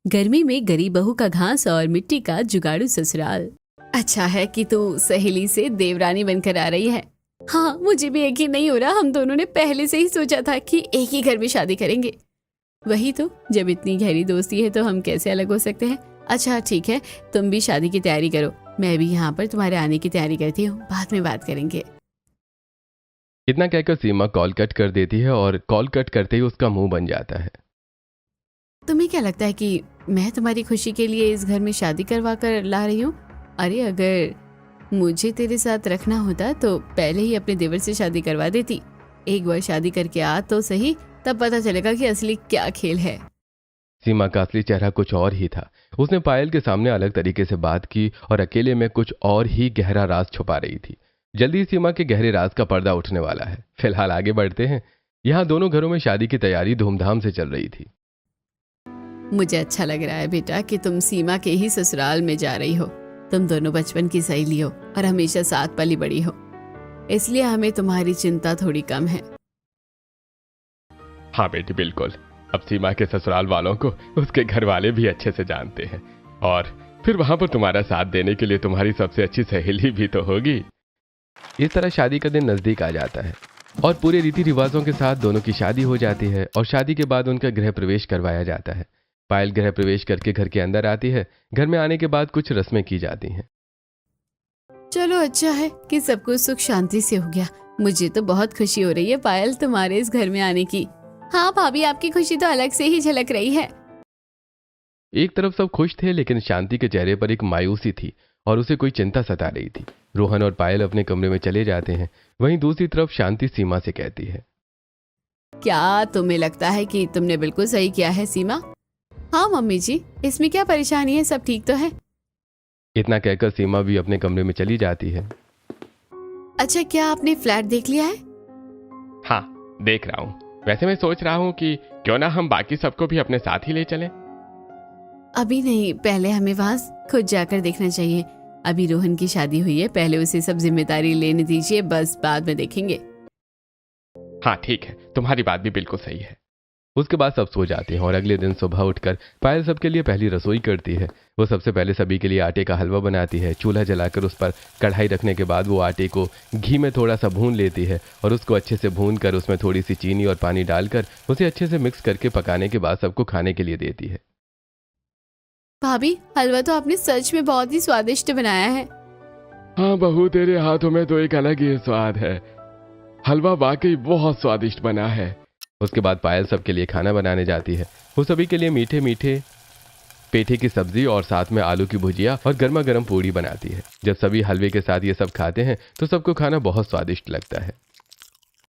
गर्मी में गरीब बहू का घास और मिट्टी का जुगाड़ू ससुराल। अच्छा है कि तू सहेली से देवरानी बनकर आ रही है। हाँ, मुझे भी यकीन नहीं हो रहा, हम दोनों ने पहले से ही सोचा था कि एक ही घर में शादी करेंगे। वही तो, जब इतनी गहरी दोस्ती है तो हम कैसे अलग हो सकते हैं। अच्छा ठीक है, तुम भी शादी की तैयारी करो, मैं भी यहाँ पर तुम्हारे आने की तैयारी करती हूँ, बाद में बात करेंगे। इतना कहकर सीमा कॉल कट कर देती है और कॉल कट करते ही उसका मुंह बन जाता है। तुम्हें क्या लगता है कि मैं तुम्हारी खुशी के लिए इस घर में शादी करवा कर ला रही हूँ? अरे अगर मुझे तेरे साथ रखना होता तो पहले ही अपने देवर से शादी करवा देती। एक बार शादी करके आ तो सही, तब पता चलेगा कि असली क्या खेल है। सीमा का असली चेहरा कुछ और ही था। उसने पायल के सामने अलग तरीके से बात की और अकेले में कुछ और ही गहरा राज छुपा रही थी। जल्दी ही सीमा के गहरे राज का पर्दा उठने वाला है। फिलहाल आगे बढ़ते हैं। यहाँ दोनों घरों में शादी की तैयारी धूमधाम से चल रही थी। मुझे अच्छा लग रहा है बेटा कि तुम सीमा के ही ससुराल में जा रही हो। तुम दोनों बचपन की सहेली हो और हमेशा साथ पली बड़ी हो, इसलिए हमें तुम्हारी चिंता थोड़ी कम है। हाँ बेटी, बिल्कुल। अब सीमा के ससुराल वालों को उसके घर वाले भी अच्छे से जानते हैं और फिर वहां पर तुम्हारा साथ देने के लिए तुम्हारी सबसे अच्छी सहेली भी तो होगी। इस तरह शादी का दिन नजदीक आ जाता है और पूरे रीति रिवाजों के साथ दोनों की शादी हो जाती है और शादी के बाद उनका गृह प्रवेश करवाया जाता है। पायल गृह प्रवेश करके घर के अंदर आती है। घर में आने के बाद कुछ रस्में की जाती हैं। चलो अच्छा है कि सब कुछ सुख शांति से हो गया। मुझे तो बहुत खुशी हो रही है पायल तुम्हारे इस घर में आने की। हाँ भाभी, आपकी खुशी तो अलग से ही झलक रही है। एक तरफ सब खुश थे, लेकिन शांति के चेहरे पर एक मायूसी थी और उसे कोई चिंता सता रही थी। रोहन और पायल अपने कमरे में चले जाते हैं। वहीं दूसरी तरफ शांति सीमा से कहती है, क्या तुम्हें लगता है कि तुमने बिल्कुल सही किया है सीमा? हाँ मम्मी जी, इसमें क्या परेशानी है, सब ठीक तो है। इतना कहकर सीमा भी अपने कमरे में चली जाती है। अच्छा, क्या आपने फ्लैट देख लिया है? हाँ, देख रहा हूँ। वैसे मैं सोच रहा हूँ कि क्यों ना हम बाकी सबको भी अपने साथ ही ले चलें। अभी नहीं, पहले हमें वहाँ खुद जाकर देखना चाहिए। अभी रोहन की शादी हुई है, पहले उसे सब जिम्मेदारी लेने दीजिए, बस बाद में देखेंगे। हाँ ठीक है, तुम्हारी बात भी बिल्कुल सही है। उसके बाद सब सो जाते हैं और अगले दिन सुबह उठकर पायल सबके लिए पहली रसोई करती है। वो सबसे पहले सभी के लिए आटे का हलवा बनाती है। चूल्हा जलाकर उस पर कढ़ाई रखने के बाद वो आटे को घी में थोड़ा सा भून लेती है और उसको अच्छे से भून कर उसमें थोड़ी सी चीनी और पानी डालकर उसे अच्छे से मिक्स करके पकाने के बाद सबको खाने के लिए देती है। भाभी, हलवा तो आपने सच में बहुत ही स्वादिष्ट बनाया है। हाँ बहू, तेरे हाथों में तो एक अलग ही स्वाद है। हलवा वाकई बहुत स्वादिष्ट बना है। उसके बाद पायल सबके लिए खाना बनाने जाती है। वो सभी के लिए मीठे मीठे पेठे की सब्जी और साथ में आलू की भुजिया और गर्मा गर्म पूड़ी बनाती है। जब सभी हलवे के साथ ये सब खाते हैं तो सबको खाना बहुत स्वादिष्ट लगता है।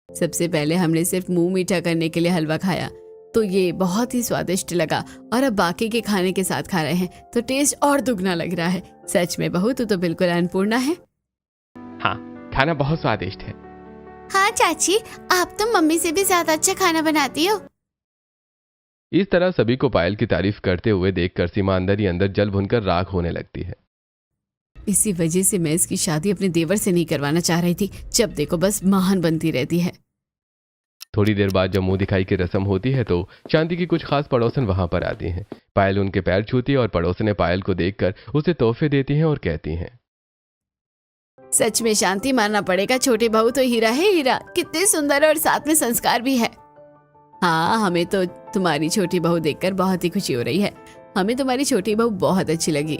सबसे पहले हमने सिर्फ मुंह मीठा करने के लिए हलवा खाया तो ये बहुत ही स्वादिष्ट लगा, और अब बाकी के खाने के साथ खा रहे हैं तो टेस्ट और दुगना लग रहा है। सच में बहू, तू तो बिल्कुल अन्नपूर्णा है। हाँ, खाना बहुत स्वादिष्ट है। हाँ चाची, आप तो मम्मी से भी ज्यादा अच्छा खाना बनाती हो। इस तरह सभी को पायल की तारीफ करते हुए देखकर सीमा अंदर ही अंदर जल भुनकर राख होने लगती है। इसी वजह से मैं इसकी शादी अपने देवर से नहीं करवाना चाह रही थी। जब देखो बस महान बनती रहती है। थोड़ी देर बाद जब मुंह दिखाई की रस्म होती है तो शांति की कुछ खास पड़ोसन वहां पर आती हैं। पायल उनके पैर छूती है और पड़ोसने पायल को देखकर उसे तोहफे देती हैं और कहती हैं, सच में शांति मानना पड़ेगा, छोटी बहू तो हीरा है हीरा, कितने सुंदर और साथ में संस्कार भी है। हाँ, हमें तो तुम्हारी छोटी बहू देखकर बहुत ही खुशी हो रही है। हमें तुम्हारी छोटी बहू बहुत अच्छी लगी।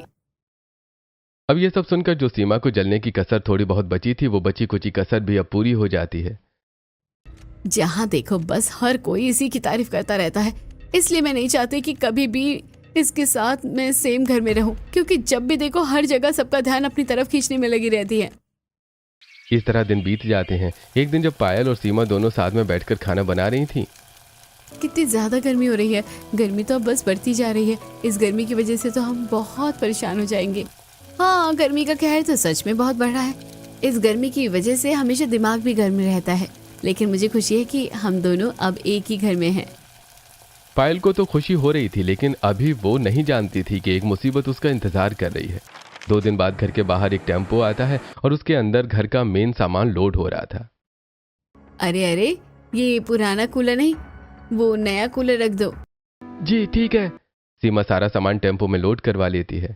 अब ये सब सुनकर जो सीमा को जलने की कसर थोड़ी बहुत बची थी, वो बची कुची कसर भी अब पूरी हो जाती है। जहाँ देखो बस हर कोई इसी की तारीफ करता रहता है, इसलिए मैं नहीं चाहती कि कभी भी इसके साथ मैं सेम घर में रहूं, क्योंकि जब भी देखो हर जगह सबका ध्यान अपनी तरफ खींचने में लगी रहती है। इस तरह दिन बीत जाते हैं। एक दिन जब पायल और सीमा दोनों साथ में बैठकर खाना बना रही थी। कितनी ज्यादा गर्मी हो रही है। गर्मी तो अब बस बढ़ती जा रही है। इस गर्मी की वजह से तो हम बहुत परेशान हो जाएंगे। हाँ, गर्मी का कहर तो सच में बहुत बढ़ रहा है। इस गर्मी की वजह से हमेशा दिमाग भी गर्म रहता है, लेकिन मुझे खुशी है कि हम दोनों अब एक ही घर में हैं। पायल को तो खुशी हो रही थी, लेकिन अभी वो नहीं जानती थी कि एक मुसीबत उसका इंतजार कर रही है। 2 दिन बाद घर के बाहर एक टेम्पो आता है और उसके अंदर घर का मेन सामान लोड हो रहा था। अरे अरे, ये पुराना कूलर नहीं, वो नया कूलर रख दो। जी ठीक है। सीमा सारा सामान टेम्पो में लोड करवा लेती है।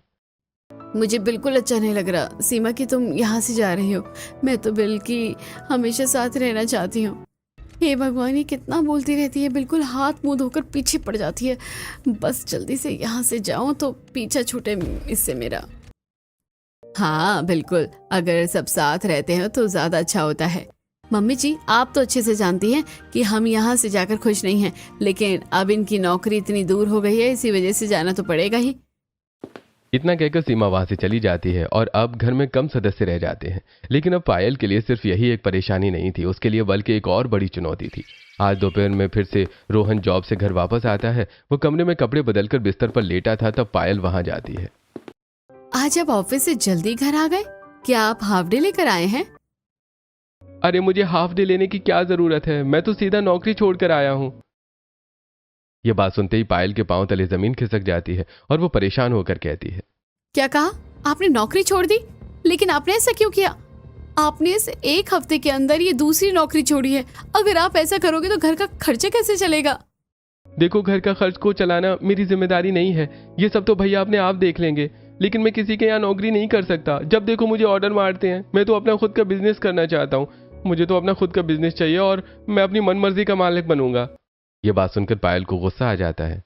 मुझे बिल्कुल अच्छा नहीं लग रहा सीमा कि तुम यहाँ से जा रही हो। मैं तो बिल की हमेशा साथ रहना चाहती हूँ। हे भगवान, ये कितना बोलती रहती है, बिल्कुल हाथ मुंह धोकर पीछे पड़ जाती है। बस जल्दी से यहाँ से जाऊं तो पीछा छूटे इससे मेरा। हाँ बिल्कुल, अगर सब साथ रहते हैं तो ज्यादा अच्छा होता है। मम्मी जी, आप तो अच्छे से जानती हैं कि हम यहाँ से जाकर खुश नहीं हैं, लेकिन अब इनकी नौकरी इतनी दूर हो गई है, इसी वजह से जाना तो पड़ेगा ही। इतना कहकर सीमा वहां से चली जाती है और अब घर में कम सदस्य रह जाते हैं। लेकिन अब पायल के लिए सिर्फ यही एक परेशानी नहीं थी, उसके लिए बल्कि एक और बड़ी चुनौती थी। आज दोपहर में फिर से रोहन जॉब से घर वापस आता है। वो कमरे में कपड़े बदलकर बिस्तर पर लेटा था, तब पायल वहां जाती है। आज आप ऑफिस से जल्दी घर आ गए? क्या आप हाफ डे लेकर आए हैं? अरे मुझे हाफ डे लेने की क्या जरूरत है, मैं तो सीधा नौकरी छोड़कर आया हूँ। यह बात सुनते ही पायल के पांव तले जमीन खिसक जाती है और वो परेशान होकर कहती है, क्या कहा? आपने नौकरी छोड़ दी? लेकिन आपने ऐसा क्यों किया? आपने इस एक हफ्ते के अंदर ये दूसरी नौकरी छोड़ी है। अगर आप ऐसा करोगे तो घर का खर्चा कैसे चलेगा? देखो, घर का खर्च को चलाना मेरी जिम्मेदारी नहीं है, ये सब तो भैया अपने आप देख लेंगे। लेकिन मैं किसी के यहाँ नौकरी नहीं कर सकता। जब देखो मुझे ऑर्डर मारते हैं। मैं तो अपना खुद का बिजनेस करना चाहता हूँ। मुझे तो अपना खुद का बिजनेस चाहिए और मैं अपनी मनमर्जी का मालिक बनूंगा। यह बात सुनकर पायल को गुस्सा आ जाता है।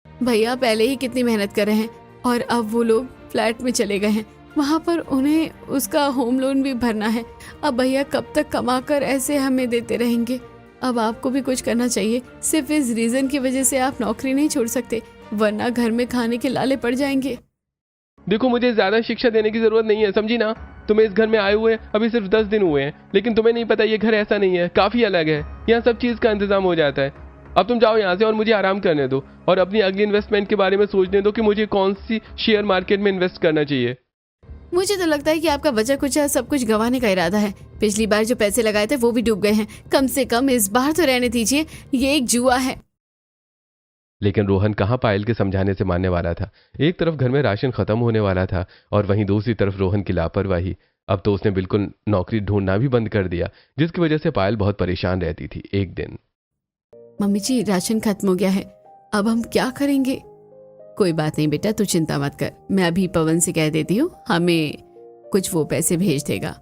भैया पहले ही कितनी मेहनत कर रहे हैं और अब वो लोग फ्लैट में चले गए हैं, वहां पर उन्हें उसका होम लोन भी भरना है। अब भैया कब तक कमाकर ऐसे हमें देते रहेंगे? अब आपको भी कुछ करना चाहिए। सिर्फ इस रीजन की वजह से आप नौकरी नहीं छोड़ सकते, वरना घर में खाने के लाले पड़ जाएंगे। देखो, मुझे ज्यादा शिक्षा देने की जरूरत नहीं है, समझी ना। तुम्हें इस घर में आए हुए अभी सिर्फ 10 दिन हुए हैं, लेकिन तुम्हें नहीं पता ये घर ऐसा नहीं है, काफी अलग है। यहाँ सब चीज का इंतजाम हो जाता है। अब तुम जाओ यहाँ से और मुझे आराम करने दो और अपनी अगली इन्वेस्टमेंट के बारे में सोचने दो कि मुझे कौन सी शेयर मार्केट में इन्वेस्ट करना चाहिए। मुझे तो लगता है कि आपका बचा कुचा सब कुछ गंवाने का इरादा है। पिछली बार जो पैसे लगाए थे वो भी डूब गए हैं। कम से कम इस बार तो रहने दीजिए, ये एक जुआ है। लेकिन रोहन कहाँ पायल के समझाने से मानने वाला था। एक तरफ घर में राशन खत्म होने वाला था और वहीं दूसरी तरफ रोहन की लापरवाही। अब तो उसने बिल्कुल नौकरी ढूंढना भी बंद कर दिया, जिसकी वजह से पायल बहुत परेशान रहती थी। एक दिन, मम्मी जी, राशन खत्म हो गया है, अब हम क्या करेंगे? कोई बात नहीं बेटा, तू चिंता मत कर। मैं अभी पवन से कह देती हूँ, हमें कुछ वो पैसे भेज देगा।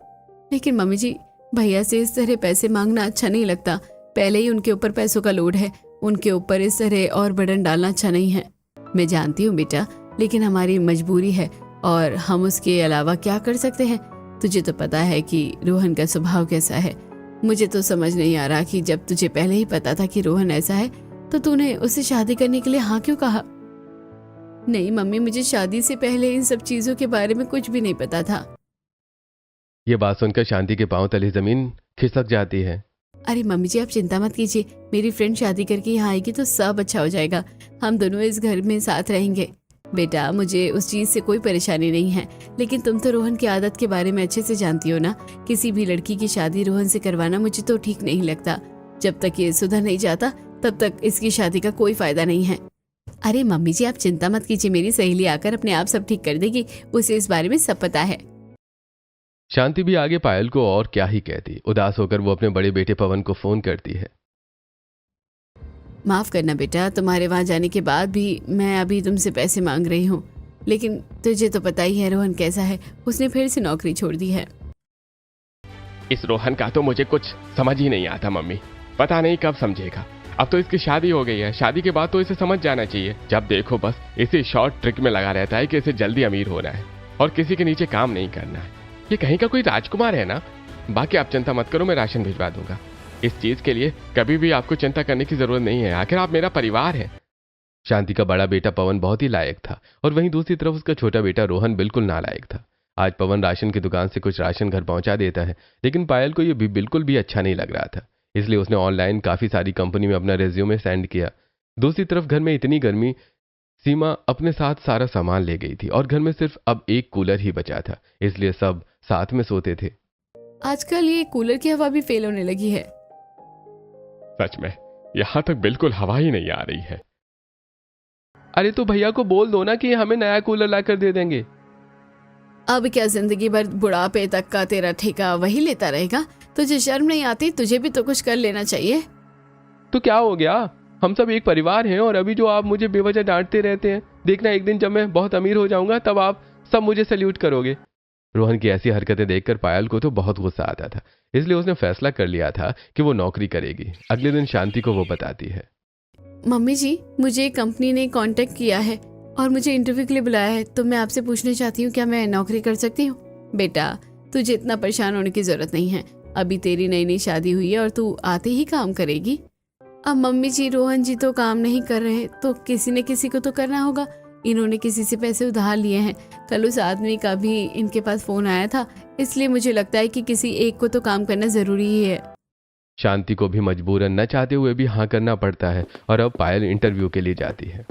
लेकिन मम्मी जी, भैया से इस तरह पैसे मांगना अच्छा नहीं लगता। पहले ही उनके ऊपर पैसों का लोड है, उनके ऊपर इस तरह और बर्डन डालना अच्छा नहीं है। मैं जानती हूँ बेटा, लेकिन हमारी मजबूरी है और हम उसके अलावा क्या कर सकते हैं? तुझे तो पता है कि रोहन का स्वभाव कैसा है। मुझे तो समझ नहीं आ रहा कि जब तुझे पहले ही पता था कि रोहन ऐसा है तो तूने उससे शादी करने के लिए हाँ क्यों कहा? नहीं मम्मी, मुझे शादी से पहले इन सब चीजों के बारे में कुछ भी नहीं पता था। ये बात सुनकर शांति के पांव तले जमीन खिसक जाती है। अरे मम्मी जी, आप चिंता मत कीजिए। मेरी फ्रेंड शादी करके यहाँ आएगी तो सब अच्छा हो जाएगा। हम दोनों इस घर में साथ रहेंगे। बेटा, मुझे उस चीज से कोई परेशानी नहीं है, लेकिन तुम तो रोहन की आदत के बारे में अच्छे से जानती हो ना। किसी भी लड़की की शादी रोहन से करवाना मुझे तो ठीक नहीं लगता। जब तक ये सुधर नहीं जाता तब तक इसकी शादी का कोई फायदा नहीं है। अरे मम्मी जी, आप चिंता मत कीजिए, मेरी सहेली आकर अपने आप सब ठीक कर देगी। उसे इस बारे में सब पता है। शांति भी आगे पायल को और क्या ही कहती। उदास होकर वो अपने बड़े बेटे पवन को फोन करती है। माफ करना बेटा, तुम्हारे वहां जाने के बाद भी मैं अभी तुमसे पैसे मांग रही हूँ, लेकिन तुझे तो पता ही है रोहन कैसा है। उसने फिर से नौकरी छोड़ दी है। इस रोहन का तो मुझे कुछ समझ ही नहीं आता मम्मी। पता नहीं कब समझेगा। अब तो इसकी शादी हो गई है, शादी के बाद तो इसे समझ जाना चाहिए। जब देखो बस इसे शॉर्ट ट्रिक में लगा रहता है कि इसे जल्दी अमीर होना है और किसी के नीचे काम नहीं करना है। ये कहीं का कोई राजकुमार है ना। बाकी आप चिंता मत करो, मैं राशन भिजवा दूंगा। इस चीज के लिए कभी भी आपको चिंता करने की जरूरत नहीं है, आखिर आप मेरा परिवार है। शांति का बड़ा बेटा पवन बहुत ही लायक था और वहीं दूसरी तरफ उसका छोटा बेटा रोहन बिल्कुल नालायक था। आज पवन राशन की दुकान से कुछ राशन घर पहुंचा देता है, लेकिन पायल को यह भी बिल्कुल भी अच्छा नहीं लग रहा था। इसलिए उसने ऑनलाइन काफी सारी कंपनी में अपना रेज्यूमे सेंड किया। दूसरी तरफ घर में इतनी गर्मी, सीमा अपने साथ सारा सामान ले गई थी और घर में सिर्फ अब एक कूलर ही बचा था, इसलिए सब साथ में सोते थे। आजकल ये कूलर की हवा भी फेल होने लगी है। सच में यहां तक बिल्कुल हवा ही नहीं आ रही है। अरे तो भैया को बोल दो ना कि हमें नया कूलर लाकर दे देंगे। अब क्या जिंदगी भर बुढ़ापे तक का तेरा ठेका वही लेता रहेगा? तुझे शर्म नहीं आती? तुझे भी तो कुछ कर लेना चाहिए। तो क्या हो गया? हम सब एक परिवार हैं, और अभी जो आप मुझे बेवजह डांटते रहते हैं, देखना एक दिन जब मैं बहुत अमीर हो जाऊंगा तब आप सब मुझे सैल्यूट करोगे। रोहन की ऐसी हरकतें देखकर पायल को तो बहुत गुस्सा आता था, इसलिए उसने फैसला कर लिया था कि वो नौकरी करेगी। अगले दिन शांति को वो बताती है, मम्मी जी, मुझे कंपनी ने कांटेक्ट किया है और मुझे इंटरव्यू के लिए बुलाया है, तो मैं आपसे पूछना चाहती हूँ क्या मैं नौकरी कर सकती हूँ? बेटा, तुझे इतना परेशान होने की जरूरत नहीं है, अभी तेरी नई नई शादी हुई है और तू आते ही काम करेगी। अब मम्मी जी, रोहन जी तो काम नहीं कर रहे तो किसी न किसी को तो करना होगा। इन्होंने किसी से पैसे उधार लिए हैं। कल उस आदमी का भी इनके पास फोन आया था, इसलिए मुझे लगता है कि किसी एक को तो काम करना जरूरी ही है। शांति को भी मजबूरन न चाहते हुए भी हाँ करना पड़ता है, और अब पायल इंटरव्यू के लिए जाती है।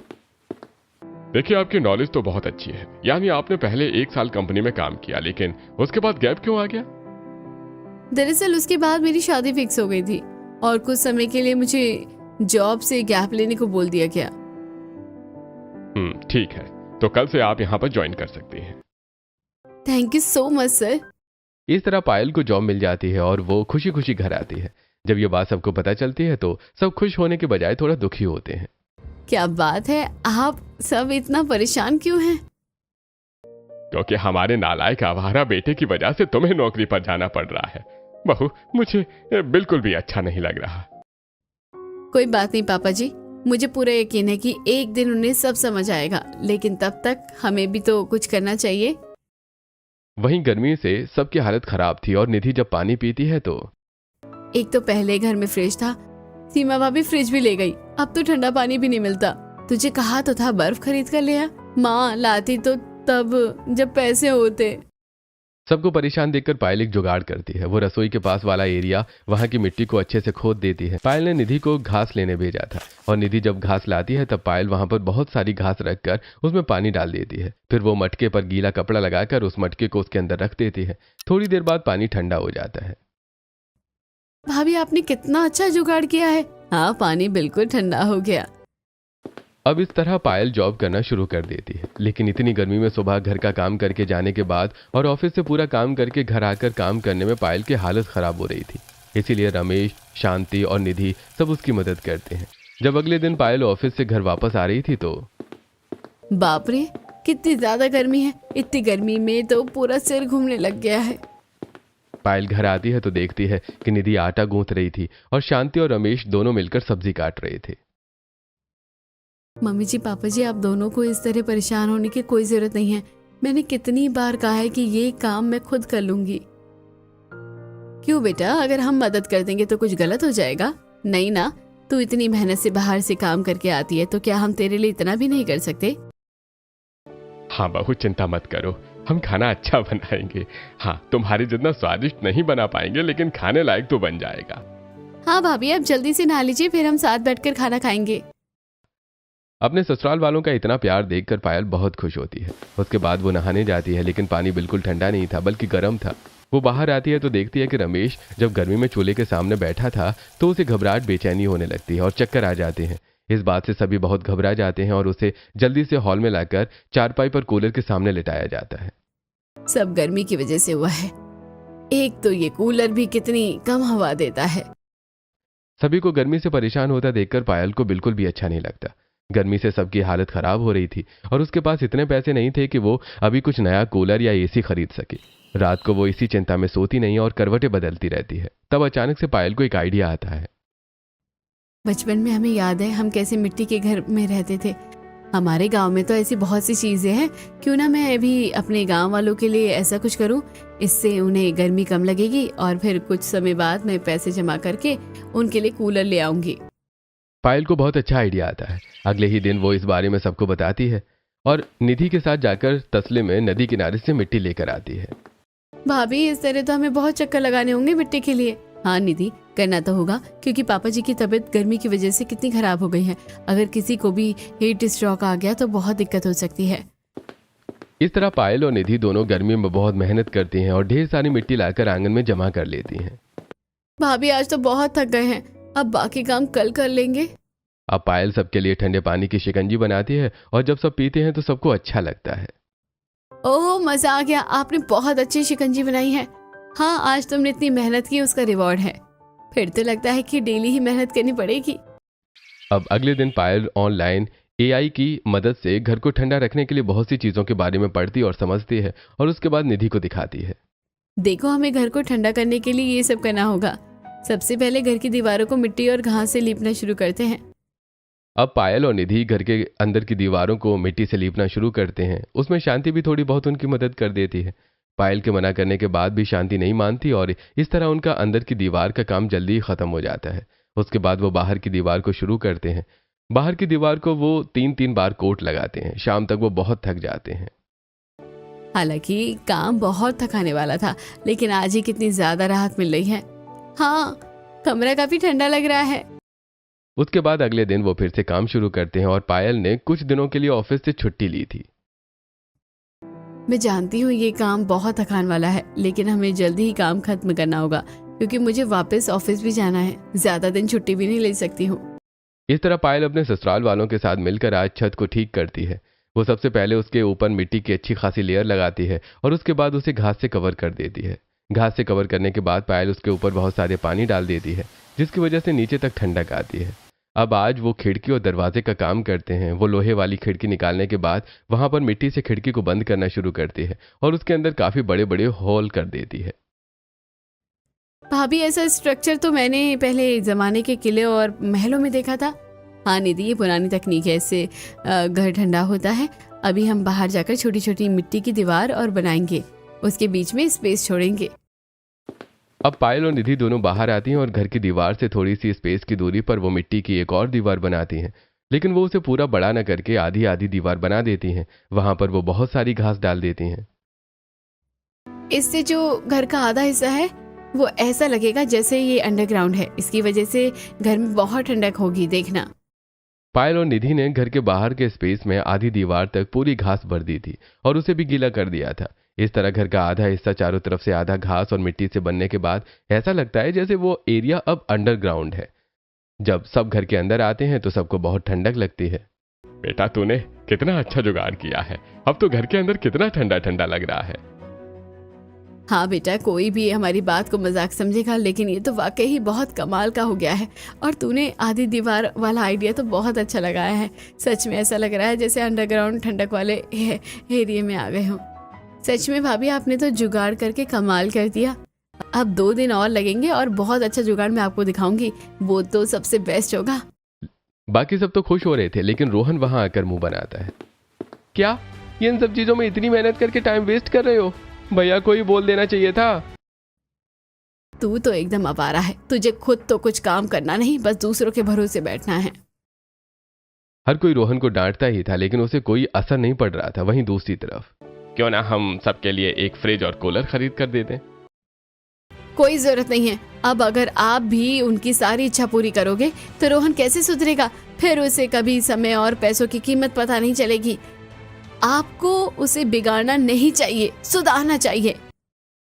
देखिए, आपकी नॉलेज तो बहुत अच्छी है, यानी आपने पहले 1 साल कंपनी में काम किया, लेकिन उसके बाद गैप क्यों आ गया? दरअसल उसके बाद मेरी शादी फिक्स हो गई थी और कुछ समय के लिए मुझे जॉब से गैप लेने को बोल दिया गया। ठीक है, तो कल से आप यहाँ पर ज्वाइन कर सकती हैं। Thank you so much sir. इस तरह पायल को जॉब मिल जाती है और वो खुशी खुशी घर आती है। जब ये बात सबको पता चलती है तो सब खुश होने के बजाय थोड़ा दुखी होते हैं। क्या बात है, आप सब इतना परेशान क्यों हैं? क्योंकि हमारे नालायक आवारा बेटे की वजह से तुम्हें नौकरी पर जाना पड़ रहा है। बहू, मुझे बिल्कुल भी अच्छा नहीं लग रहा। कोई बात नहीं पापा जी, मुझे पूरा यकीन है कि एक दिन उन्हें सब समझ आएगा, लेकिन तब तक हमें भी तो कुछ करना चाहिए। वहीं गर्मी से सबकी हालत खराब थी, और निधि जब पानी पीती है तो एक तो पहले घर में फ्रिज था, सीमा भाभी फ्रिज भी ले गई, अब तो ठंडा पानी भी नहीं मिलता। तुझे कहा तो था बर्फ खरीद कर ले आ, माँ लाती तो तब जब पैसे होते। सबको परेशान देखकर पायल एक जुगाड़ करती है। वो रसोई के पास वाला एरिया, वहां की मिट्टी को अच्छे से खोद देती है। पायल ने निधि को घास लेने भेजा था, और निधि जब घास लाती है तब पायल वहां पर बहुत सारी घास रखकर उसमें पानी डाल देती है। फिर वो मटके पर गीला कपड़ा लगाकर उस मटके को उसके अंदर रख देती है। थोड़ी देर बाद पानी ठंडा हो जाता है। भाभी, आपने कितना अच्छा जुगाड़ किया है। हाँ, पानी बिल्कुल ठंडा हो गया। अब इस तरह पायल जॉब करना शुरू कर देती है, लेकिन इतनी गर्मी में सुबह घर का काम करके जाने के बाद और ऑफिस से पूरा काम करके घर आकर काम करने में पायल की हालत खराब हो रही थी। इसीलिए रमेश, शांति और निधि सब उसकी मदद करते हैं। जब अगले दिन पायल ऑफिस से घर वापस आ रही थी तो बाप रे, कितनी ज्यादा गर्मी है। इतनी गर्मी में तो पूरा सिर घूमने लग गया है। पायल घर आती है तो देखती है कि निधि आटा गूंथ रही थी और शांति और रमेश दोनों मिलकर सब्जी काट रहे थे। मम्मी जी, पापा जी, आप दोनों को इस तरह परेशान होने की कोई जरूरत नहीं है। मैंने कितनी बार कहा है कि ये काम मैं खुद कर लूंगी। क्यों बेटा, अगर हम मदद कर देंगे तो कुछ गलत हो जाएगा? नहीं ना, तू इतनी मेहनत से बाहर से काम करके आती है, तो क्या हम तेरे लिए इतना भी नहीं कर सकते? हाँ बहू, चिंता मत करो, हम खाना अच्छा बनाएंगे। हाँ, तुम्हारे जितना स्वादिष्ट नहीं बना पाएंगे, लेकिन खाने लायक तो बन जाएगा। हाँ भाभी, अब जल्दी से नहा लीजिए, फिर हम साथ बैठकर खाना खाएंगे। अपने ससुराल वालों का इतना प्यार देखकर पायल बहुत खुश होती है। उसके बाद वो नहाने जाती है, लेकिन पानी बिल्कुल ठंडा नहीं था, बल्कि गर्म था। वो बाहर आती है तो देखती है कि रमेश जब गर्मी में चूल्हे के सामने बैठा था तो उसे घबराहट, बेचैनी होने लगती है और चक्कर आ जाते हैं। इस बात से सभी बहुत घबरा जाते हैं और उसे जल्दी से हॉल में लाकर चारपाई पर कूलर के सामने लिटाया जाता है। सब गर्मी की वजह से हुआ है। एक तो ये कूलर भी कितनी कम हवा देता है। सभी को गर्मी से परेशान होता देखकर पायल को बिल्कुल भी अच्छा नहीं लगता। गर्मी से सबकी हालत खराब हो रही थी और उसके पास इतने पैसे नहीं थे कि वो अभी कुछ नया कूलर या एसी खरीद सके। रात को वो इसी चिंता में सोती नहीं और करवटें बदलती रहती है। तब अचानक से पायल को एक आइडिया आता है। बचपन में हमें याद है हम कैसे मिट्टी के घर में रहते थे। हमारे गांव में तो ऐसी बहुत सी चीजें हैं, क्यों ना मैं अभी अपने गांव वालों के लिए ऐसा कुछ करूं। इससे उन्हें गर्मी कम लगेगी और फिर कुछ समय बाद मैं पैसे जमा करके उनके लिए कूलर ले आऊंगी। पायल को बहुत अच्छा आइडिया आता है। अगले ही दिन वो इस बारे में सबको बताती है और निधि के साथ जाकर तसले में नदी किनारे से मिट्टी लेकर आती है। भाभी, इस तरह तो हमें बहुत चक्कर लगाने होंगे मिट्टी के लिए। हाँ निधि, करना तो होगा, क्योंकि पापा जी की तबीयत गर्मी की वजह से कितनी खराब हो गई है। अगर किसी को भी हीट स्ट्रोक आ गया तो बहुत दिक्कत हो सकती है। इस तरह पायल और निधि दोनों गर्मी में बहुत मेहनत करती हैं और ढेर सारी मिट्टी लाकर आंगन में जमा कर लेती हैं। भाभी, आज तो बहुत थक गए हैं, अब बाकी काम कल कर लेंगे। अब पायल सबके लिए ठंडे पानी की शिकंजी बनाती है और जब सब पीते हैं तो सबको अच्छा लगता है। ओह, मजा आ गया, आपने बहुत अच्छी शिकंजी बनाई है। हाँ, आज तुमने इतनी मेहनत की, उसका रिवॉर्ड है। फिर तो लगता है कि डेली ही मेहनत करनी पड़ेगी। अब अगले दिन पायल ऑनलाइन एआई की मदद से घर को ठंडा रखने के लिए बहुत सी चीजों के बारे में पढ़ती और समझती है और उसके बाद निधि को दिखाती है। देखो, हमें घर को ठंडा करने के लिए ये सब करना होगा। सबसे पहले घर की दीवारों को मिट्टी और घास से लीपना शुरू करते हैं। अब पायल और निधि घर के अंदर की दीवारों को मिट्टी से लीपना शुरू करते हैं। उसमें शांति भी थोड़ी बहुत उनकी मदद कर देती है। पायल के मना करने के बाद भी शांति नहीं मानती और इस तरह उनका अंदर की दीवार का काम जल्दी ही खत्म हो जाता है। उसके बाद वो बाहर की दीवार को शुरू करते हैं। बाहर की दीवार को वो 3-3 बार कोट लगाते हैं। शाम तक वो बहुत थक जाते हैं। हालांकि काम बहुत थकाने वाला था, लेकिन आज ही कितनी ज्यादा राहत मिल रही है। हाँ, कमरा काफी ठंडा लग रहा है। उसके बाद अगले दिन वो फिर से काम शुरू करते हैं और पायल ने कुछ दिनों के लिए ऑफिस से छुट्टी ली थी। मैं जानती हूँ ये काम बहुत थकान वाला है, लेकिन हमें जल्दी ही काम खत्म करना होगा क्योंकि मुझे वापस ऑफिस भी जाना है। ज्यादा दिन छुट्टी भी नहीं ले सकती हूँ। इस तरह पायल अपने ससुराल वालों के साथ मिलकर आज छत को ठीक करती है। वो सबसे पहले उसके ऊपर मिट्टी की अच्छी खासी लेयर लगाती है और उसके बाद उसे घास से कवर कर देती है। घास से कवर करने के बाद पायल उसके ऊपर बहुत सारे पानी डाल देती है, जिसकी वजह से नीचे तक ठंडक आती है। अब आज वो खिड़की और दरवाजे का काम करते हैं। वो लोहे वाली खिड़की निकालने के बाद वहां पर मिट्टी से खिड़की को बंद करना शुरू करती है और उसके अंदर काफी बड़े बड़े होल कर देती है। भाभी, ऐसा स्ट्रक्चर तो मैंने पहले जमाने के किले और महलों में देखा था। हाँ निधि, ये पुरानी तकनीक है, इससे घर ठंडा होता है। अभी हम बाहर जाकर छोटी छोटी मिट्टी की दीवार और बनाएंगे, उसके बीच में स्पेस छोड़ेंगे। अब पायल और निधि दोनों बाहर आती हैं और घर की दीवार से थोड़ी सी स्पेस की दूरी पर वो मिट्टी की एक और दीवार बनाती हैं, लेकिन वो उसे पूरा बड़ा न करके आधी आधी दीवार बना देती हैं। वहां पर वो बहुत सारी घास डाल देती हैं। इससे जो घर का आधा हिस्सा है वो ऐसा लगेगा जैसे ये अंडरग्राउंड है। इसकी वजह से घर में बहुत ठंडक होगी, देखना। पायल और निधि ने घर के बाहर के स्पेस में आधी दीवार तक पूरी घास भर दी थी और उसे भी गीला कर दिया था। इस तरह घर का आधा हिस्सा चारों तरफ से आधा घास और मिट्टी से बनने के बाद ऐसा लगता है जैसे वो एरिया अब अंडरग्राउंड है। जब सब घर के अंदर आते हैं तो सबको बहुत ठंडक लगती है। बेटा, तूने कितना अच्छा जुगाड़ किया है। अब तो घर के अंदर कितना ठंडा ठंडा लग रहा है। हाँ बेटा, कोई भी हमारी बात को मजाक समझेगा, लेकिन ये तो वाकई ही बहुत कमाल का हो गया है। और तूने आधी दीवार वाला आइडिया तो बहुत अच्छा लगाया है। सच में ऐसा लग रहा है जैसे अंडरग्राउंड ठंडक वाले एरिया में आ गए हों। सच में भाभी, आपने तो जुगाड़ करके कमाल कर दिया। अब 2 दिन और लगेंगे और बहुत अच्छा जुगाड़ मैं आपको दिखाऊंगी। वो तो सबसे बेस्ट होगा। बाकी सब तो खुश हो रहे थे, लेकिन रोहन वहां आकर मुंह बनाता है। क्या इन सब चीजों में इतनी मेहनत करके टाइम वेस्ट कर रहे हो? भैया को ही बोल देना चाहिए था। तू तो एकदम आवारा है। तुझे खुद तो कुछ काम करना नहीं, बस दूसरों के भरोसे बैठना है। हर कोई रोहन को डांटता ही था, लेकिन उसे कोई असर नहीं पड़ रहा था। वहीं दूसरी तरफ, क्यों ना हम सबके लिए एक फ्रिज और कूलर खरीद कर दे दें? कोई जरूरत नहीं है। अब अगर आप भी उनकी सारी इच्छा पूरी करोगे तो रोहन कैसे सुधरेगा? फिर उसे कभी समय और पैसों की कीमत पता नहीं चलेगी। आपको उसे बिगाड़ना नहीं चाहिए, सुधारना चाहिए।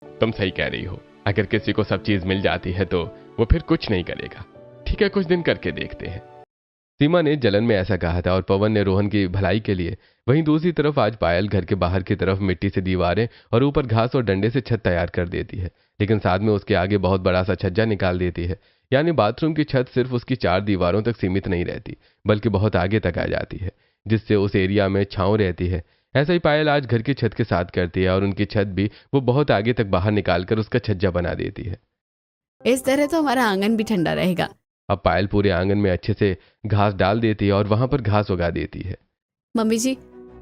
तुम सही कह रही हो। अगर किसी को सब चीज मिल जाती है तो वो फिर कुछ नहीं करेगा। ठीक है, कुछ दिन करके देखते हैं। सीमा ने जलन में ऐसा कहा था और पवन ने रोहन की भलाई के लिए। वहीं दूसरी तरफ आज पायल घर के बाहर की तरफ मिट्टी से दीवारें और ऊपर घास और डंडे से छत तैयार कर देती है, लेकिन साथ में उसके आगे बहुत बड़ा सा छज्जा निकाल देती है। यानी बाथरूम की छत सिर्फ उसकी 4 दीवारों तक सीमित नहीं रहती, बल्कि बहुत आगे तक आ जाती है, जिससे उस एरिया में छांव रहती है। ऐसा ही पायल आज घर की छत के साथ करती है और उनकी छत भी वो बहुत आगे तक बाहर निकालकर उसका छज्जा बना देती है। इस तरह तो हमारा आंगन भी ठंडा रहेगा। अब पायल पूरे आंगन में अच्छे से घास डाल देती है और वहां पर घास उगा देती है। मम्मी जी,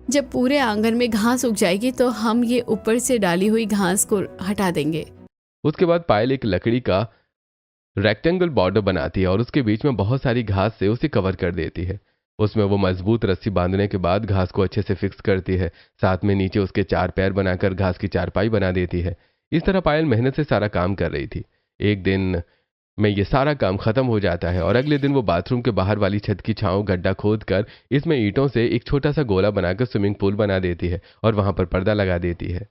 जब पूरे आंगन में घास उग जाएगी तो हम ये ऊपर से डाली हुई घास को हटा देंगे। उसके बाद पायल एक लकड़ी का रेक्टेंगल बॉर्डर बनाती है और उसके बीच में बहुत सारी घास से उसे कवर कर देती है। उसमें वो मजबूत रस्सी बांधने के बाद घास को अच्छे से फिक्स करती है। साथ में नीचे उसके 4 पैर बनाकर घास की चारपाई बना देती है। इस तरह पायल मेहनत से सारा काम कर रही थी। एक दिन में ये सारा काम खत्म हो जाता है और अगले दिन वो बाथरूम के बाहर वाली छत की छांव गड्ढा खोद कर इसमें ईंटों से एक छोटा सा गोला बनाकर स्विमिंग पूल बना देती है और वहां पर पर्दा लगा देती है।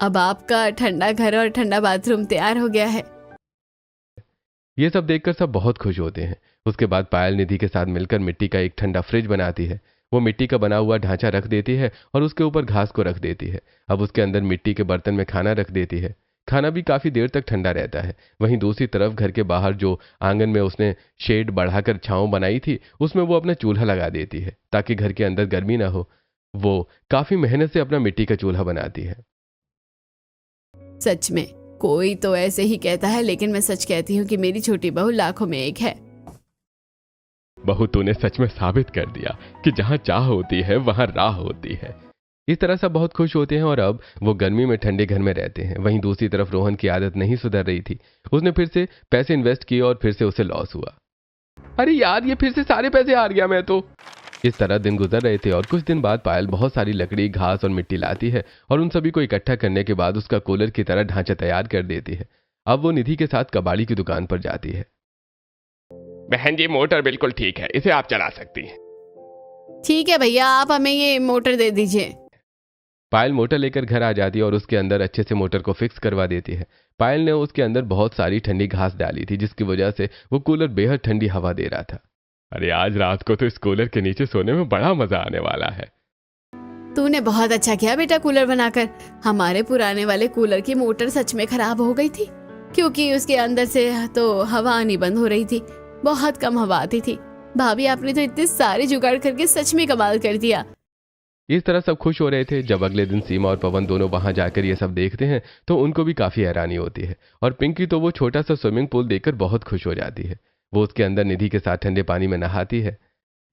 अब आपका ठंडा घर और ठंडा बाथरूम तैयार हो गया है। ये सब देखकर सब बहुत खुश होते हैं। उसके बाद पायल निधि के साथ मिलकर मिट्टी का एक ठंडा फ्रिज बनाती है। वो मिट्टी का बना हुआ ढांचा रख देती है और उसके ऊपर घास को रख देती है। अब उसके अंदर मिट्टी के बर्तन में खाना रख देती है। खाना भी काफी देर तक ठंडा रहता है। वहीं दूसरी तरफ घर के बाहर जो आंगन में उसने शेड बढ़ाकर छांव बनाई थी, उसमें वो अपना चूल्हा लगा देती है ताकि घर के अंदर गर्मी ना हो। वो काफी मेहनत से अपना मिट्टी का चूल्हा बनाती है। सच में कोई तो ऐसे ही कहता है, लेकिन मैं सच कहती हूँ कि मेरी छोटी बहू लाखों में एक है। बहू, तूने सच में साबित कर दिया कि जहां चाह होती है वहां राह होती है। इस तरह सब बहुत खुश होते हैं और अब वो गर्मी में ठंडे घर में रहते हैं। वहीं दूसरी तरफ रोहन की आदत नहीं सुधर रही थी। उसने फिर से पैसे इन्वेस्ट किए और फिर से उसे लॉस हुआ। अरे यार, ये फिर से सारे पैसे हार गया मैं तो। इस तरह दिन गुजर रहे थे और कुछ दिन बाद पायल बहुत सारी लकड़ी, घास और मिट्टी लाती है और उन सभी को इकट्ठा करने के बाद उसका कूलर की तरह ढांचा तैयार कर देती है। अब वो निधि के साथ कबाड़ी की दुकान पर जाती है। बहन जी, मोटर बिल्कुल ठीक है, इसे आप चला सकती हैं। ठीक है भैया, आप हमें ये मोटर दे दीजिए। पायल मोटर लेकर घर आ जाती है और उसके अंदर अच्छे से मोटर को फिक्स करवा देती है। पायल ने उसके अंदर बहुत सारी ठंडी घास डाली थी, जिसकी वजह से वो कूलर बेहद ठंडी हवा दे रहा था। अरे आज रात को तो इस कूलर के नीचे सोने में बड़ा मजा आने वाला है। तूने बहुत अच्छा किया बेटा कूलर बनाकर। हमारे पुराने वाले कूलर की मोटर सच में खराब हो गई थी, क्योंकि उसके अंदर से तो हवा आनी बंद हो रही थी। बहुत कम हवा आती थी। भाभी, आपने तो इतने सारे जुगाड़ करके सच में कमाल कर दिया। इस तरह सब खुश हो रहे थे। जब अगले दिन सीमा और पवन दोनों वहां जाकर ये सब देखते हैं तो उनको भी काफी हैरानी होती है। और पिंकी तो वो छोटा सा स्विमिंग पूल देखकर बहुत खुश हो जाती है। वो उसके अंदर निधि के साथ ठंडे पानी में नहाती है।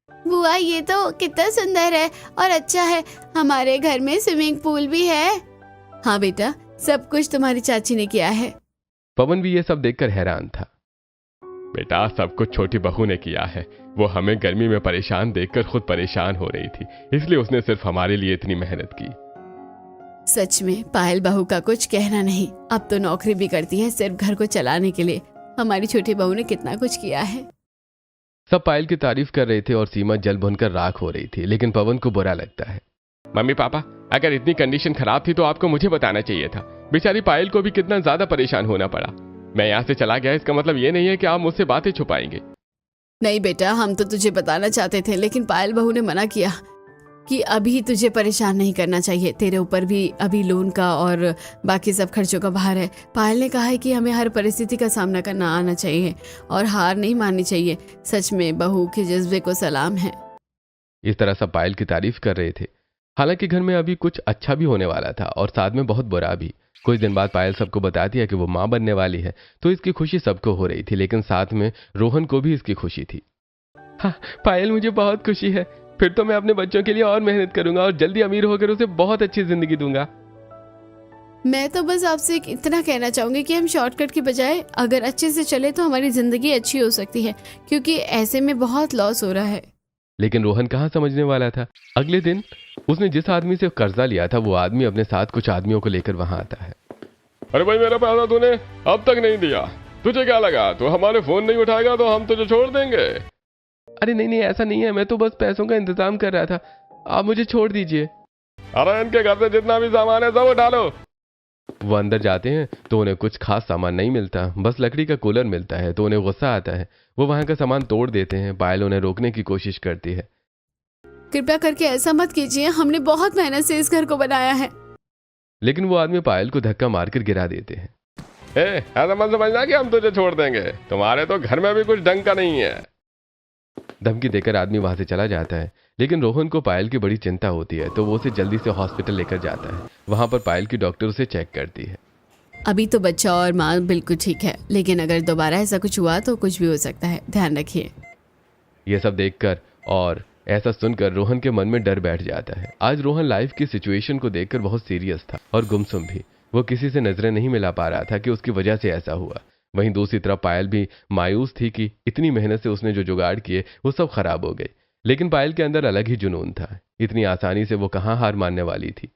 बुआ, ये तो कितना सुंदर है और अच्छा है। हमारे घर में स्विमिंग पूल भी है। हाँ बेटा, सब कुछ तुम्हारी चाची ने किया है। पवन भी ये सब देखकर हैरान था। बेटा, सब कुछ छोटी बहू ने किया है। वो हमें गर्मी में परेशान देखकर खुद परेशान हो रही थी, इसलिए उसने सिर्फ हमारे लिए इतनी मेहनत की। सच में पायल बहू का कुछ कहना नहीं। अब तो नौकरी भी करती है सिर्फ घर को चलाने के लिए। हमारी छोटी बहू ने कितना कुछ किया है। सब पायल की तारीफ कर रहे थे और सीमा जल भुनकर राख हो रही थी, लेकिन पवन को बुरा लगता है। मम्मी पापा, अगर इतनी कंडीशन खराब थी तो आपको मुझे बताना चाहिए था। बेचारी पायल को भी कितना ज्यादा परेशान होना पड़ा। मैं यहाँ से चला गया, इसका मतलब ये नहीं है कि आप मुझसे बातें छुपाएंगे। नहीं बेटा, हम तो तुझे बताना चाहते थे, लेकिन पायल बहू ने मना किया कि अभी तुझे परेशान नहीं करना चाहिए। तेरे ऊपर भी अभी लोन का और बाकी सब खर्चों का भार है। पायल ने कहा है कि हमें हर परिस्थिति का सामना करना आना चाहिए और हार नहीं माननी चाहिए। सच में बहू के जज्बे को सलाम है। इस तरह सब पायल की तारीफ कर रहे थे। हालांकि घर में अभी कुछ अच्छा भी होने वाला था और साथ में बहुत बुरा भी। कुछ दिन बाद पायल सबको बताती है कि वो माँ बनने वाली है, तो इसकी खुशी सबको हो रही थी, लेकिन साथ में रोहन को भी इसकी खुशी थी। हाँ पायल, मुझे बहुत खुशी है। फिर तो मैं अपने बच्चों के लिए और मेहनत करूंगा और जल्दी अमीर होकर उसे बहुत अच्छी जिंदगी दूंगा। मैं तो बस आपसे इतना कहना चाहूंगी कि हम शॉर्टकट की बजाय अगर अच्छे से चले तो हमारी जिंदगी अच्छी हो सकती है, क्योंकि ऐसे में बहुत लॉस हो रहा है। लेकिन रोहन कहाँ समझने वाला था। अगले दिन उसने जिस आदमी से कर्जा लिया था वो आदमी अपने साथ कुछ आदमियों को लेकर वहां आता है। अरे भाई, मेरा पैसा तूने अब तक नहीं दिया। तुझे क्या लगा तू हमारे फोन नहीं उठाएगा तो हम तुझे छोड़ देंगे? अरे नहीं, ऐसा नहीं है, मैं तो बस पैसों का इंतजाम कर रहा था, आप मुझे छोड़ दीजिए। अरे इनके घर से जितना भी सामान है सब उठा लो। वो अंदर जाते हैं तो उन्हें कुछ खास सामान नहीं मिलता, बस लकड़ी का कूलर मिलता है। तो उन्हें गुस्सा आता है। वो वहां का सामान तोड़ देते हैं। पायल उन्हें रोकने की कोशिश करती है। कृपया करके ऐसा मत कीजिए, हमने बहुत मेहनत से इस घर को बनाया है। लेकिन वो आदमी पायल को धक्का मारकर गिरा देते हैं। ऐसा मत समझना कि हम तुझे छोड़ देंगे, तुम्हारे तो घर में भी कुछ ढंग का नहीं है। धमकी देकर आदमी वहां से चला जाता है। लेकिन रोहन को पायल की बड़ी चिंता होती है, तो वो उसे जल्दी से हॉस्पिटल लेकर जाता है। वहां पर पायल की डॉक्टर उसे चेक करती है। अभी तो बच्चा और माँ बिल्कुल ठीक है, लेकिन अगर दोबारा ऐसा कुछ हुआ तो कुछ भी हो सकता है, ध्यान रखिए। ये सब देखकर और ऐसा सुनकर रोहन के मन में डर बैठ जाता है। आज रोहन लाइफ की सिचुएशन को देखकर बहुत सीरियस था और गुमसुम भी। वो किसी से नजरें नहीं मिला पा रहा था कि उसकी वजह से ऐसा हुआ। वहीं दूसरी तरफ पायल भी मायूस थी कि इतनी मेहनत से उसने जो जुगाड़ किए वो सब खराब हो गए। लेकिन पायल के अंदर अलग ही जुनून था। इतनी आसानी से वो कहाँ हार मानने वाली थी।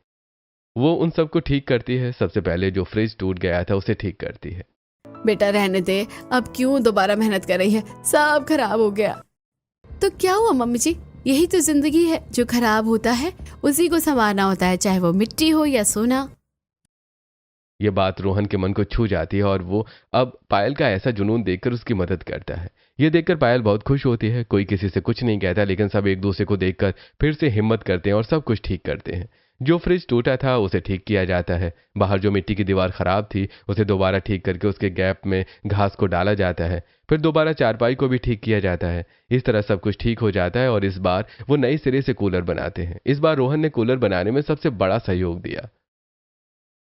वो उन सबको ठीक करती है। सबसे पहले जो फ्रिज टूट गया था उसे ठीक करती है। बेटा रहने दे, अब क्यों दोबारा मेहनत कर रही है, सब खराब हो गया। तो क्या हुआ मम्मी जी, यही तो जिंदगी है, जो खराब होता है उसी को संवारना होता है, चाहे वो मिट्टी हो या सोना। ये बात रोहन के मन को छू जाती है और वो अब पायल का ऐसा जुनून देखकर उसकी मदद करता है। ये देखकर पायल बहुत खुश होती है। कोई किसी से कुछ नहीं कहता, लेकिन सब एक दूसरे को देखकर फिर से हिम्मत करते हैं और सब कुछ ठीक करते हैं। जो फ्रिज टूटा था उसे ठीक किया जाता है, बाहर जो मिट्टी की दीवार खराब थी उसे दोबारा ठीक करके उसके गैप में घास को डाला जाता है, फिर दोबारा चारपाई को भी ठीक किया जाता है। इस तरह सब कुछ ठीक हो जाता है और इस बार वो नए सिरे से कूलर बनाते हैं। इस बार रोहन ने कूलर बनाने में सबसे बड़ा सहयोग दिया।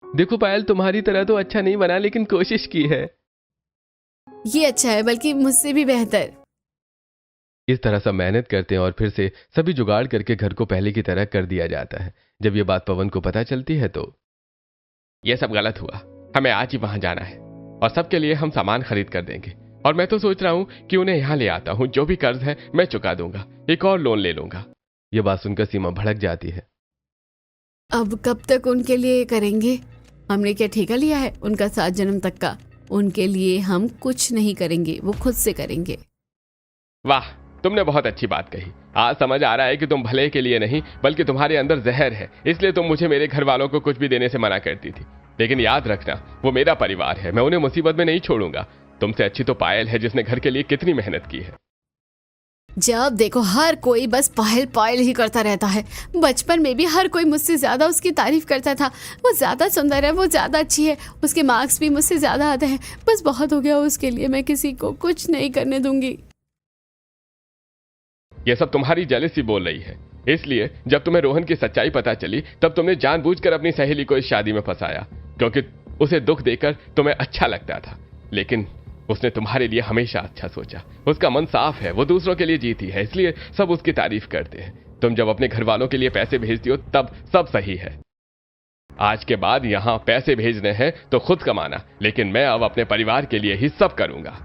देखो पायल, तुम्हारी तरह तो अच्छा नहीं बना लेकिन कोशिश की है। ये अच्छा है, बल्कि मुझसे भी बेहतर। इस तरह सब मेहनत करते हैं और फिर से सभी जुगाड़ करके घर को पहले की तरह कर दिया जाता है। जब ये बात पवन को पता चलती है तो ये सब गलत हुआ, हमें आज ही वहां जाना है और सबके लिए हम सामान खरीद कर देंगे। और मैं तो सोच रहा हूं कि उन्हें यहां ले आता हूं, जो भी कर्ज है मैं चुका दूंगा, एक और लोन ले लूंगा। ये बात सुनकर सीमा भड़क जाती है। अब कब तक उनके लिए करेंगे? हमने क्या ठेका लिया है उनका 7 जन्म तक का? उनके लिए हम कुछ नहीं करेंगे, वो खुद से करेंगे। वाह, तुमने बहुत अच्छी बात कही। आज समझ आ रहा है कि तुम भले के लिए नहीं बल्कि तुम्हारे अंदर जहर है, इसलिए तुम मुझे मेरे घर वालों को कुछ भी देने से मना करती थी। लेकिन याद रखना, वो मेरा परिवार है, मैं उन्हें मुसीबत में नहीं छोड़ूंगा। तुमसे अच्छी तो पायल है जिसने घर के लिए कितनी मेहनत की है। जब देखो हर कोई बस पायल पायल ही करता रहता है। बचपन में भी हर कोई मुझसे ज्यादा उसकी तारीफ करता था। वो ज्यादा सुंदर है, वो ज्यादा अच्छी है, उसके मार्क्स भी मुझसे ज्यादा आते हैं। बस बहुत हो गया उसके लिए, मैं किसी को कुछ नहीं करने दूंगी। ये सब तुम्हारी जेलसी बोल रही है। इसलिए जब तुम्हें रोहन की सच्चाई पता चली तब तुमने जानबूझकर अपनी सहेली को इस शादी में फंसाया, क्योंकि उसे दुख देकर तुम्हें अच्छा लगता था। लेकिन उसने तुम्हारे लिए हमेशा अच्छा सोचा। उसका मन साफ है, वो दूसरों के लिए जीती है, इसलिए सब उसकी तारीफ करते हैं। तुम जब अपने घर वालों के लिए पैसे भेजती हो तब सब सही है। आज के बाद यहां पैसे भेजने हैं तो खुद कमाना, लेकिन मैं अब अपने परिवार के लिए ही सब करूंगा।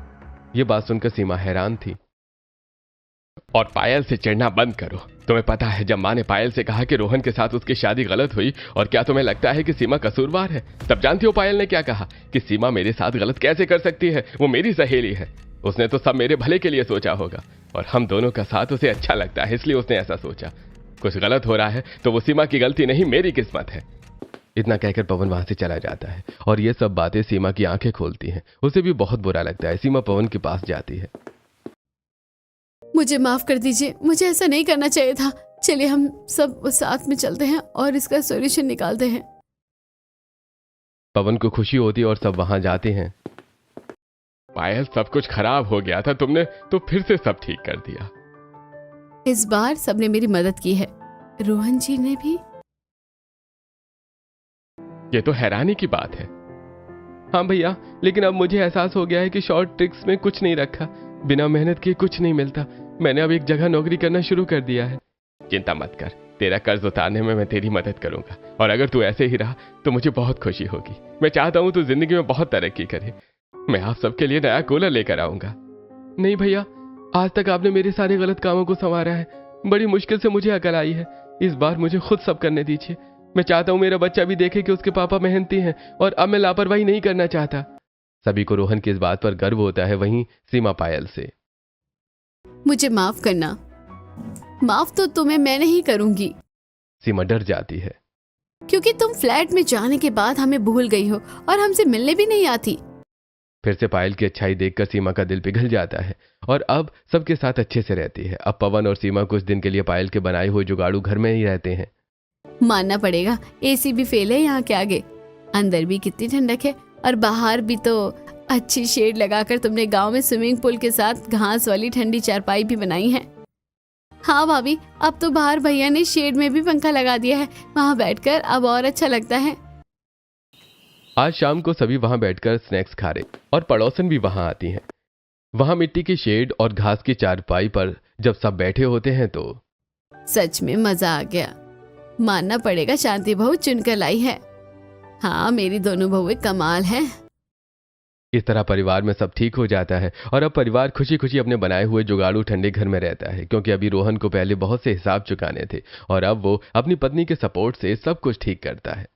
यह बात सुनकर सीमा हैरान थी। और पायल से चिढ़ना बंद करो। तुम्हें पता है जब माँ ने पायल से कहा कि रोहन के साथ उसकी शादी गलत हुई, और क्या तुम्हें लगता है कि सीमा कसूरवार है? तब जानती हो पायल ने क्या कहा कि सीमा मेरे साथ गलत कैसे कर सकती है, वो मेरी सहेली है। उसने तो सब मेरे भले के लिए सोचा होगा और हम दोनों का साथ उसे अच्छा लगता है, इसलिए उसने ऐसा सोचा। कुछ गलत हो रहा है तो वो सीमा की गलती नहीं, मेरी किस्मत है। इतना कहकर पवन वहां से चला जाता है और ये सब बातें सीमा की आंखें खोलती हैं। उसे भी बहुत बुरा लगता है। सीमा पवन के पास जाती है। मुझे माफ कर दीजिए, मुझे ऐसा नहीं करना चाहिए था। चलिए हम सब साथ में चलते हैं और इसका सॉल्यूशन निकालते हैं। पवन को खुशी होती है और सब वहां जाते हैं। पायल, सब कुछ खराब हो गया था, तुमने तो फिर से सब ठीक कर दिया। इस बार सबने मेरी मदद की है, रोहन जी ने भी। ये तो हैरानी की बात है। हाँ भैया, लेकिन अब मुझे एहसास हो गया है कि शॉर्ट ट्रिक्स में कुछ नहीं रखा। बिना मेहनत किए कुछ नहीं मिलता। मैंने अब एक जगह नौकरी करना शुरू कर दिया है। चिंता मत कर, तेरा कर्ज उतारने में मैं तेरी मदद करूंगा। और अगर तू ऐसे ही रहा तो मुझे बहुत खुशी होगी। मैं चाहता हूं तू जिंदगी में बहुत तरक्की करे। मैं आप सबके लिए नया कूलर लेकर आऊंगा। नहीं भैया, आज तक आपने मेरे सारे गलत कामों को संवारा है। बड़ी मुश्किल से मुझे अकल आई है। इस बार मुझे खुद सब करने दीजिए। मैं चाहता हूं मेरा बच्चा भी देखे कि उसके पापा मेहनती हैं और अब मैं लापरवाही नहीं करना चाहता। सभी को रोहन की इस बात पर गर्व होता है, वहीं सीमा पायल से। मुझे माफ करना। माफ तो तुम्हें मैं नहीं करूंगी। सीमा डर जाती है, क्योंकि तुम फ्लैट में जाने के बाद हमें भूल गई हो और हमसे मिलने भी नहीं आती। फिर से पायल की अच्छाई देखकर सीमा का दिल पिघल जाता है और अब सबके साथ अच्छे से रहती है। अब पवन और सीमा कुछ दिन के लिए पायल के बनाए हुए जुगाड़ू घर में ही रहते हैं। मानना पड़ेगा, एसी भी फेल है यहाँ के आगे। अंदर भी कितनी ठंडक है और बाहर भी तो अच्छी शेड लगाकर तुमने गांव में स्विमिंग पूल के साथ घास वाली ठंडी चारपाई भी बनाई है। हाँ भाभी, अब तो बाहर भैया ने शेड में भी पंखा लगा दिया है, वहाँ बैठकर अब और अच्छा लगता है। आज शाम को सभी वहां बैठकर स्नैक्स खा रहे और पड़ोसन भी वहां आती हैं। वहां मिट्टी की शेड और घास की चारपाई पर जब सब बैठे होते हैं तो सच में मजा आ गया। मानना पड़ेगा, शांति बहू चुनकर लाई है। हाँ, मेरी दोनों बहुएं कमाल है। इस तरह परिवार में सब ठीक हो जाता है और अब परिवार खुशी खुशी अपने बनाए हुए जुगाड़ू ठंडे घर में रहता है, क्योंकि अभी रोहन को पहले बहुत से हिसाब चुकाने थे और अब वो अपनी पत्नी के सपोर्ट से सब कुछ ठीक करता है।